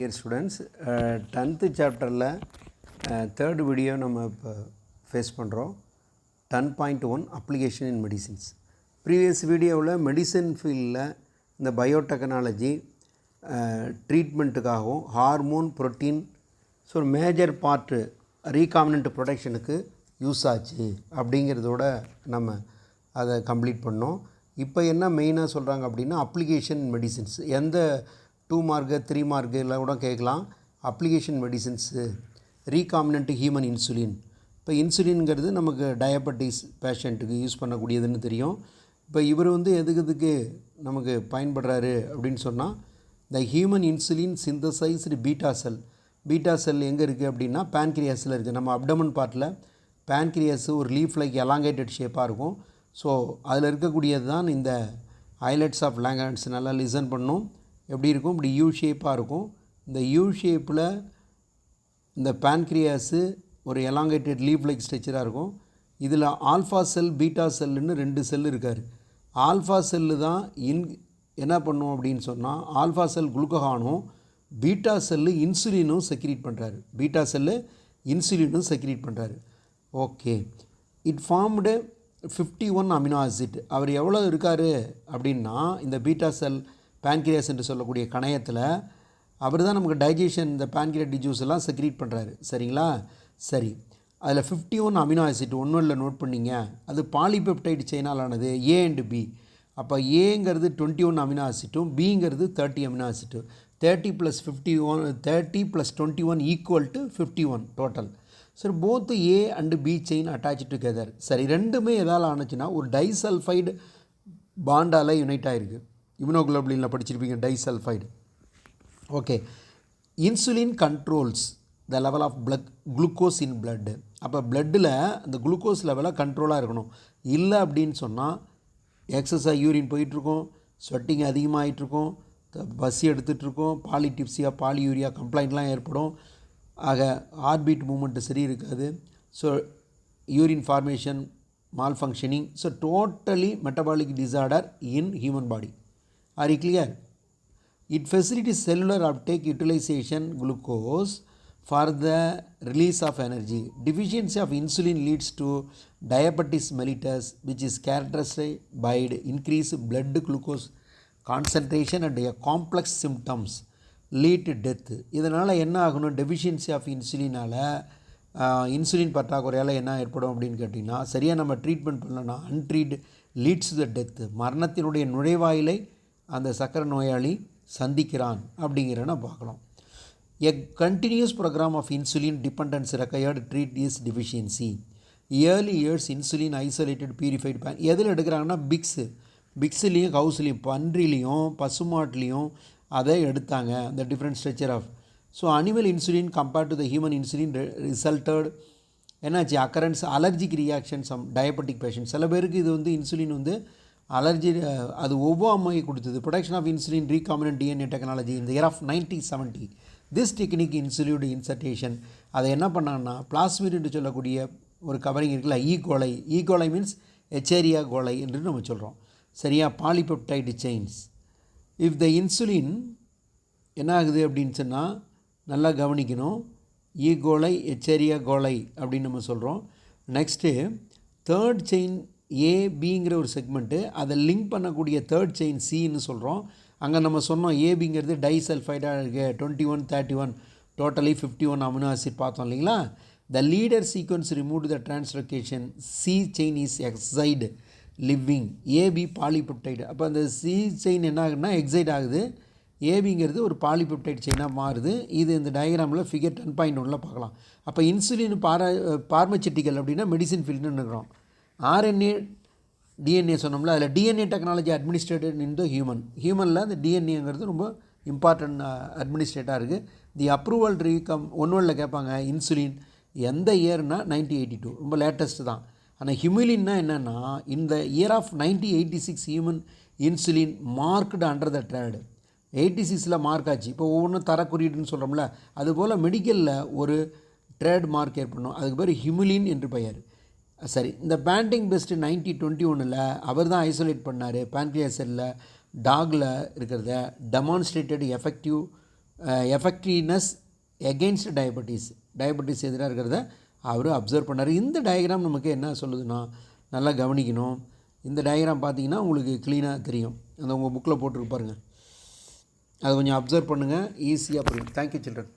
Dear students, 10th சாப்டரில் third video நம்ம இப்போ ஃபேஸ் பண்ணுறோம். 10.1 அப்ளிகேஷன் இன் மெடிசின்ஸ். ப்ரீவியஸ் வீடியோவில் மெடிசன் ஃபீல்டில் இந்த பயோடெக்னாலஜி ட்ரீட்மெண்ட்டுக்காகவும் hormone protein so major part recombinant ப்ரொடக்ஷனுக்கு யூஸ் ஆச்சு அப்படிங்கிறதோட நம்ம அதை கம்ப்ளீட் பண்ணோம். இப்போ என்ன மெயினாக சொல்கிறாங்க அப்படின்னா அப்ளிகேஷன் மெடிசின்ஸ் எந்த 2 மார்க்கு 3 மார்க்கு எல்லாம் கூட கேட்கலாம். Application medicines recombinant human insulin. இப்போ இன்சுலின்ங்கிறது நமக்கு டயபெட்டிஸ் பேஷண்ட்டுக்கு யூஸ் பண்ணக்கூடியதுன்னு தெரியும். இப்போ இவர் எதுக்கு நமக்கு பயன்படுறாரு அப்படின்னு சொன்னால் இந்த ஹியூமன் இன்சுலின் சிந்தசைஸ்டு பீட்டா செல் எங்கே இருக்குது அப்படின்னா பேன்க்ரியாஸில் இருக்குது. நம்ம அப்டமன் பார்ட்டில் பேன்க்ரியாஸு ஒரு லீஃப் லைக் எலாங்கேட்டட் ஷேப்பாக இருக்கும். ஸோ அதில் இருக்கக்கூடியது தான் இந்த ஐலட்ஸ் ஆஃப் லாங்கர்ஹான்ஸ். நல்லா லிசன் பண்ணும். எப்படி இருக்கும், இப்படி யூ ஷேப்பாக இருக்கும். இந்த யூ ஷேப்பில் இந்த பேன்க்ரியாஸு ஒரு எலாங்கேட்டட் லீஃப் லைக் ஸ்ட்ரக்சராக இருக்கும். இதில் ஆல்ஃபா செல் பீட்டா செல்லுன்னு 2 செல் இருக்கார். ஆல்ஃபா செல்லு தான் என்ன பண்ணும் அப்படின்னு சொன்னால் ஆல்ஃபா செல் குளுக்கோகானும் பீட்டா செல்லு இன்சுலினும் செக்ரீட் பண்ணுறாரு. பீட்டா செல்லு இன்சுலினும் செக்ரீட் பண்ணுறாரு. Okay, it formed 51 amino acid. அவர் எவ்வளோ இருக்கார் அப்படின்னா இந்த பீட்டா செல் பேன்க்ரியாஸ் என்று சொல்லக்கூடிய கணையத்தில் அவர் தான் நமக்கு டைஜஷன் இந்த பேன்க்ரியாட்டிக் ஜூஸ் எல்லாம் செக்ரீட் பண்ணுறாரு. சரிங்களா? சரி, அதில் 51 அமினோ ஆசிட் ஒன்றும் இல்லை, நோட் பண்ணிங்க. அது பாலிபெப்டைடு செயினால் ஆனது ஏ அண்டு பி. அப்போ ஏங்கிறது 21 அமினோ ஆசிட்டும் பிங்கிறது 30 அமினோ ஆசிட்டும். 30 + 21 ஈக்குவல் டு 51 டோட்டல். சரி, both A and B chain attach together. சரி, ரெண்டுமே எதால் ஆணுச்சுன்னா ஒரு டைசல்ஃபைடு பாண்டால் யுனைட் ஆகிருக்கு. இம்யூனோகுளோபுலினில் படிச்சிருப்பீங்க disulphide. Okay, insulin controls the level of glucose in blood. அப்போ பிளட்டில் அந்த குளுக்கோஸ் லெவலாக கண்ட்ரோலாக இருக்கணும். இல்லை அப்படின்னு சொன்னால் எக்ஸஸாக யூரின் போயிட்டுருக்கோம், ஸ்வெட்டிங் அதிகமாகிட்ருக்கும், பசி எடுத்துகிட்ருக்கோம், பாலிடிப்ஸியா பாலியூரியா கம்ப்ளைண்ட்லாம் ஏற்படும். ஆக ஹார்ட்பீட் மூமெண்ட்டு சரி இருக்காது. So urine formation mall functioning. So totally metabolic disorder in human body. Are you clear? It facilitates cellular uptake, utilization glucose for the release of energy. Deficiency of insulin leads to diabetes mellitus, which is characterized by increased blood glucose concentration and a complex symptoms lead to death. இதனால் என்ன ஆகணும், deficiency of இன்சுலினால் insulin பற்றாக்குறையால் என்ன ஏற்படும் அப்படின்னு கேட்டிங்கன்னா சரியாக நம்ம ட்ரீட்மெண்ட் பண்ணலன்னா untreated leads to the death. மரணத்தினுடைய நுழைவாயிலை அந்த சக்கரை நோயாளி சந்திக்கிறான் அப்படிங்கிறன பார்க்கலாம். A continuous program of insulin dependence required treat is deficiency. Early years insulin isolated purified பேன் எதில் எடுக்கிறாங்கன்னா பிக்ஸ்லேயும் கவுஸ்லேயும் பன்றிலையும் பசுமாட்லேயும் அதை எடுத்தாங்க. அந்த different structure of so animal insulin compared to the human insulin resulted என்னாச்சு occurrence allergic reactions of diabetic patient. சில பேருக்கு இது இன்சுலின் அலர்ஜி அது ஒவ்வாமையை கொடுத்தது. Production of insulin recombinant DNA technology இந்த year of 1970. This technique insulin insertion. அதை என்ன பண்ணாங்கன்னா பிளாஸ்மிட் என்று சொல்லக்கூடிய ஒரு கவரிங் இருக்குல்ல, ஈகோலை மீன்ஸ் எச்சேரியா கோலை என்று நம்ம சொல்கிறோம். சரியா? Polypeptide chains. If the insulin என்ன ஆகுது அப்படின்னு சொன்னால் நல்லா கவனிக்கணும். ஈகோலை எச்சேரியா கோலை அப்படின்னு நம்ம சொல்கிறோம். நெக்ஸ்ட்டு தேர்ட் செயின் ஏபிங்கிற ஒரு செக்மெண்ட்டு, அதை லிங்க் பண்ணக்கூடிய தேர்ட் செயின் சின்னு சொல்கிறோம். அங்கே நம்ம சொன்னோம் ஏபிங்கிறது டைசல்ஃபைடாக இருக்குது. 21 31 டோட்டலி 51 அமினோ ஆசிட் பார்த்தோம் இல்லைங்களா. The leader sequence remove the translocation C chain is excised leaving AB polypeptide. அப்போ அந்த சி செயின் என்ன ஆகுதுன்னா எக்ஸைட் ஆகுது. ஏபிங்கிறது ஒரு பாலிபெப்டைட் செயினாக மாறுது. இது இந்த டயக்ராமில் ஃபிகர் 10.1 பார்க்கலாம். அப்போ இன்சுலின் பார்மசூட்டிக்கல் அப்படின்னா மெடிசின் ஃபீல்டுன்னு இருக்கிறோம். ஆர்என்ஏ டிஎன்ஏ சொன்னோம்ல, அதில் டிஎன்ஏ டெக்னாலஜி அட்மினிஸ்ட்ரேட்டட் இன் த ஹியூமனில் அந்த டிஎன்ஏங்கிறது ரொம்ப இம்பார்ட்டன்ட் அட்மினிஸ்ட்ரேட்டாக இருக்குது. தி அப்ரூவல் ஒன்றுல கேட்பாங்க இன்சுலின் எந்த இயர்னா 1982, ரொம்ப லேட்டஸ்ட்டு தான். ஆனால் ஹியூமிலின்னா என்னென்னா இந்த year of 1986 human insulin marked under the trade 86 mark ஆச்சு. இப்போ ஒவ்வொன்றும் தர குறியீடுன்னு சொல்கிறோம்ல, அதுபோல் மெடிக்கலில் ஒரு ட்ரேட் மார்க் ஏற்படணும். அதுக்கு பேர் ஹியூமிலின் என்று பெயர். சரி, இந்த பேண்டிங் பெஸ்ட்டு 1921 அவர் தான் ஐசோலேட் பண்ணார் பேன்க்ரியாஸ் செல்லில் டாகில் இருக்கிறத demonstrated effective effectiveness against diabetes எதிராக இருக்கிறத அவர் அப்சர்வ் பண்ணார். இந்த டயக்ராம் நமக்கு என்ன சொல்லுதுன்னா, நல்லா கவனிக்கணும். இந்த டயக்ராம் பார்த்தீங்கன்னா உங்களுக்கு க்ளீனாக தெரியும். அந்த உங்கள் புக்கில் போட்டுருக்கு பாருங்கள். அதை கொஞ்சம் அப்சர்வ் பண்ணுங்கள், ஈஸியாக புரியும். Thank you children.